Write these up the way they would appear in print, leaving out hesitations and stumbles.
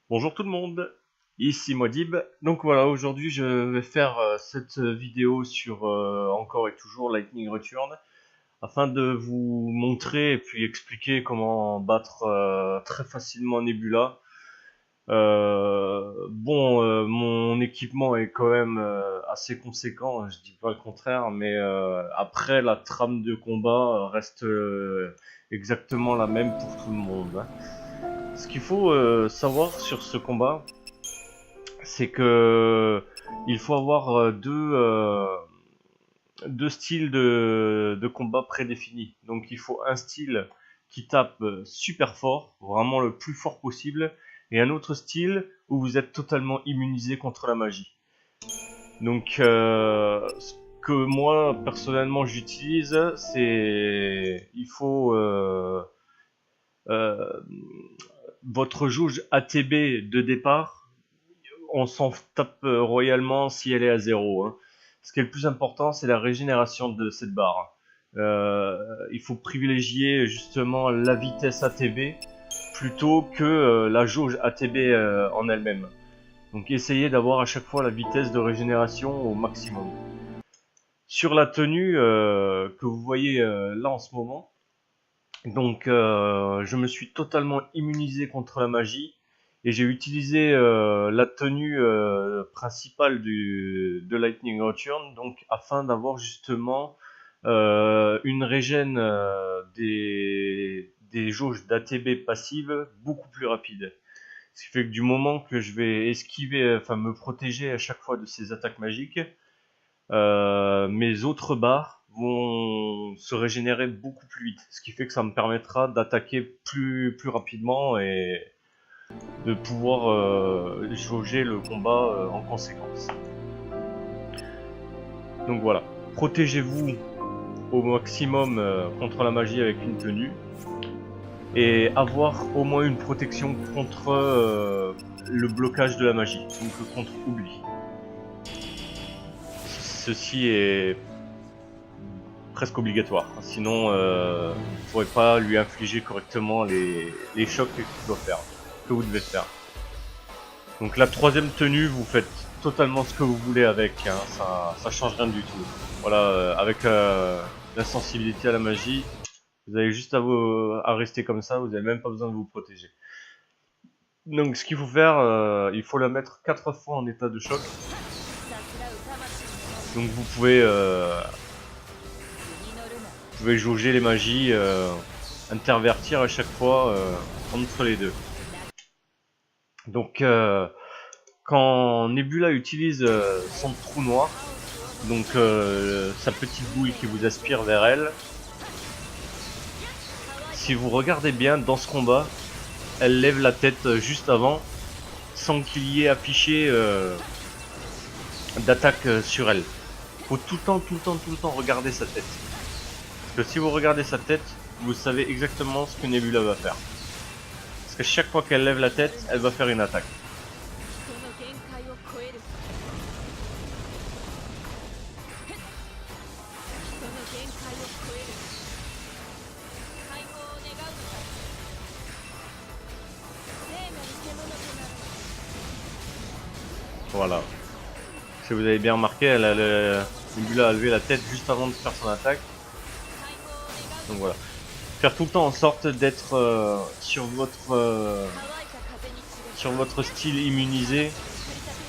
Bonjour tout le monde, ici Modib. Donc voilà, aujourd'hui je vais faire cette vidéo sur encore et toujours Lightning Return afin de vous montrer et puis expliquer comment battre très facilement Nebula. Mon équipement est quand même assez conséquent, hein, je dis pas le contraire, mais après la trame de combat reste exactement la même pour tout le monde, hein. Ce qu'il faut savoir sur ce combat, c'est que il faut avoir deux styles de combat prédéfinis. Donc il faut un style qui tape super fort, vraiment le plus fort possible, et un autre style où vous êtes totalement immunisé contre la magie. Donc ce que moi personnellement j'utilise, c'est il faut euh, votre jauge ATB de départ, on s'en tape royalement si elle est à zéro, hein. Ce qui est le plus important, c'est la régénération de cette barre. Il faut privilégier justement la vitesse ATB plutôt que la jauge ATB en elle-même. Donc essayez d'avoir à chaque fois la vitesse de régénération au maximum. Sur la tenue que vous voyez là en ce moment, donc je me suis totalement immunisé contre la magie et j'ai utilisé la tenue principale de Lightning Return, donc afin d'avoir justement une régène des jauges d'ATB passives beaucoup plus rapide. Ce qui fait que du moment que je vais esquiver, enfin me protéger à chaque fois de ces attaques magiques, mes autres barres vont se régénérer beaucoup plus vite, ce qui fait que ça me permettra d'attaquer plus rapidement et de pouvoir jauger le combat en conséquence. Donc voilà, protégez-vous au maximum contre la magie avec une tenue et avoir au moins une protection contre le blocage de la magie, donc contre oubli. Ceci est presque obligatoire, sinon vous ne pourrez pas lui infliger correctement les chocs que vous devez faire. Donc la troisième tenue, vous faites totalement ce que vous voulez avec, hein, ça change rien du tout. Voilà, avec la sensibilité à la magie, vous avez juste à rester comme ça, vous n'avez même pas besoin de vous protéger. Donc ce qu'il faut faire, il faut la mettre 4 fois en état de choc. Donc vous pouvez jauger les magies, intervertir à chaque fois entre les deux. Donc quand Nebula utilise son trou noir, donc sa petite boule qui vous aspire vers elle, si vous regardez bien dans ce combat, elle lève la tête juste avant, sans qu'il y ait affiché d'attaque sur elle. Faut tout le temps regarder sa tête. Parce que si vous regardez sa tête, vous savez exactement ce que Nebula va faire. Parce que chaque fois qu'elle lève la tête, elle va faire une attaque. Voilà. Si vous avez bien remarqué, Nebula a levé la tête juste avant de faire son attaque. Donc voilà. Faire tout le temps en sorte d'être sur votre style immunisé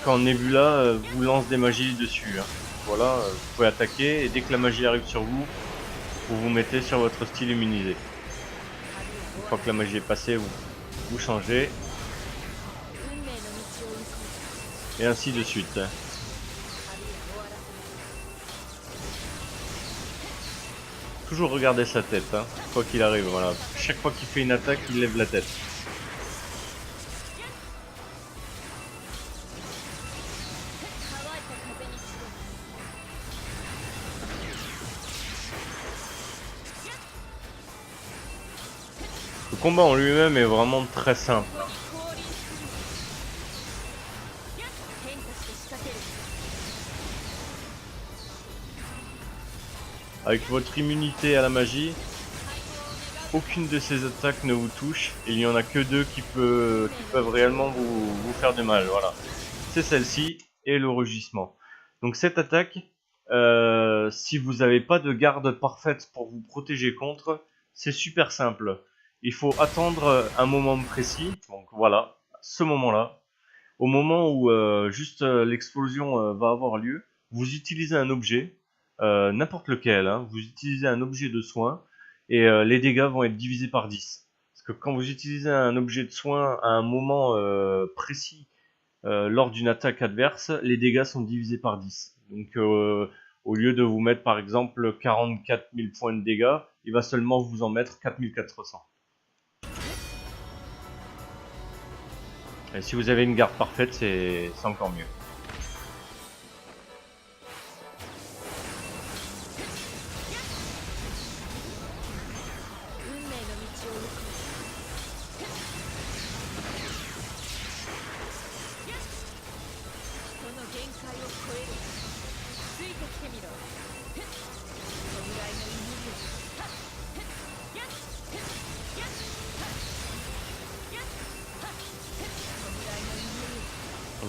quand Nebula vous lance des magies dessus, hein. Voilà, vous pouvez attaquer et dès que la magie arrive sur vous, vous vous mettez sur votre style immunisé. Une fois que la magie est passée, vous changez. Et ainsi de suite. Toujours regarder sa tête, hein, quoi qu'il arrive, voilà. Chaque fois qu'il fait une attaque, il lève la tête. Le combat en lui-même est vraiment très simple. Avec votre immunité à la magie, aucune de ces attaques ne vous touche. Et il n'y en a que deux qui peuvent réellement vous faire du mal. Voilà. C'est celle-ci et le rugissement. Donc cette attaque, si vous n'avez pas de garde parfaite pour vous protéger contre, c'est super simple. Il faut attendre un moment précis. Donc voilà, ce moment-là. Au moment où juste l'explosion va avoir lieu, vous utilisez un objet, n'importe lequel, hein, vous utilisez un objet de soin et les dégâts vont être divisés par 10. Parce que quand vous utilisez un objet de soin à un moment précis lors d'une attaque adverse, les dégâts sont divisés par 10. Donc au lieu de vous mettre par exemple 44 000 points de dégâts, il va seulement vous en mettre 4 400. Et si vous avez une garde parfaite, c'est encore mieux.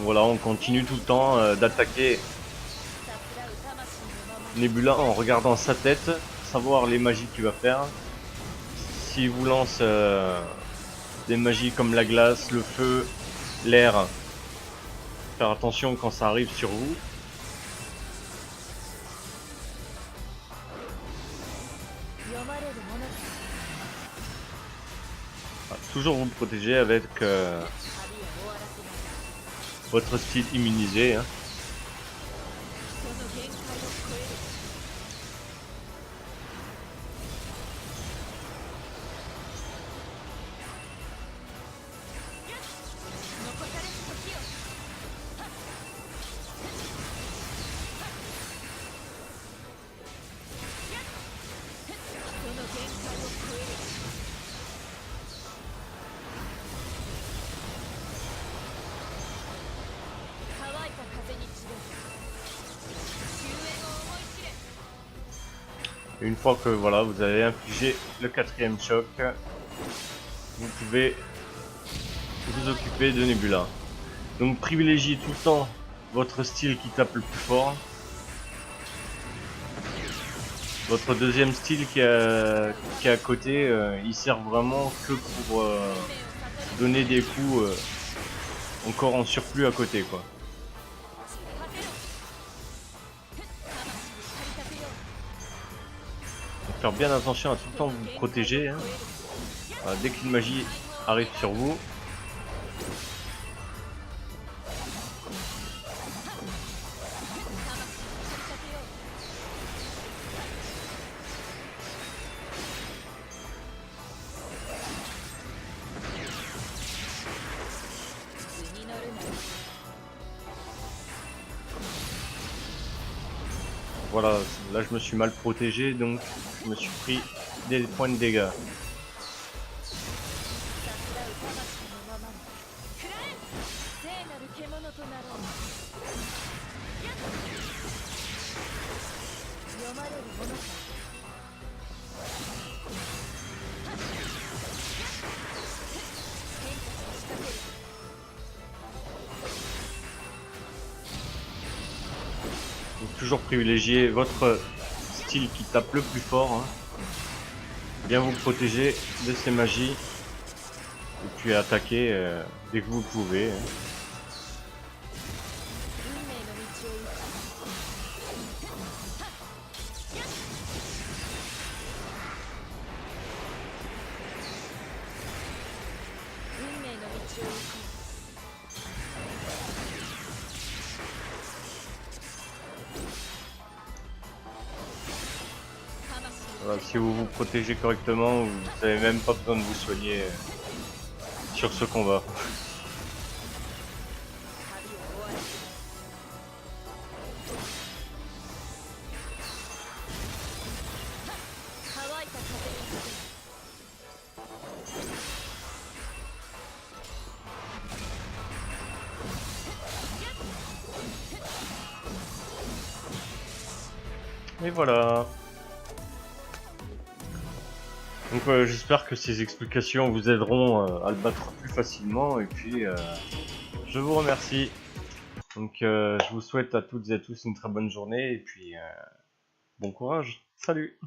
Voilà, on continue tout le temps d'attaquer Nebula en regardant sa tête, savoir les magies qu'il va faire. S'il vous lance des magies comme la glace, le feu, l'air, faire attention quand ça arrive sur vous. Toujours vous protéger avec votre style immunisé. Hein. Une fois que voilà, vous avez infligé le 4e choc, vous pouvez vous occuper de Nebula. Donc privilégiez tout le temps votre style qui tape le plus fort. Votre deuxième style qui est à côté, il sert vraiment que pour donner des coups encore en surplus à côté, quoi. Faire bien attention à tout le temps vous protéger. Hein. Voilà, dès qu'une magie arrive sur vous, voilà, là je me suis mal protégé, donc je me suis pris des points de dégâts. Donc, toujours privilégier votre style qui tape le plus fort. Hein. Bien vous protéger de ces magies. Et puis attaquer dès que vous pouvez. Hein. Voilà, si vous vous protégez correctement, vous n'avez même pas besoin de vous soigner sur ce combat. Et voilà. Donc j'espère que ces explications vous aideront à le battre plus facilement, et puis je vous remercie. Donc je vous souhaite à toutes et à tous une très bonne journée, et puis bon courage, salut!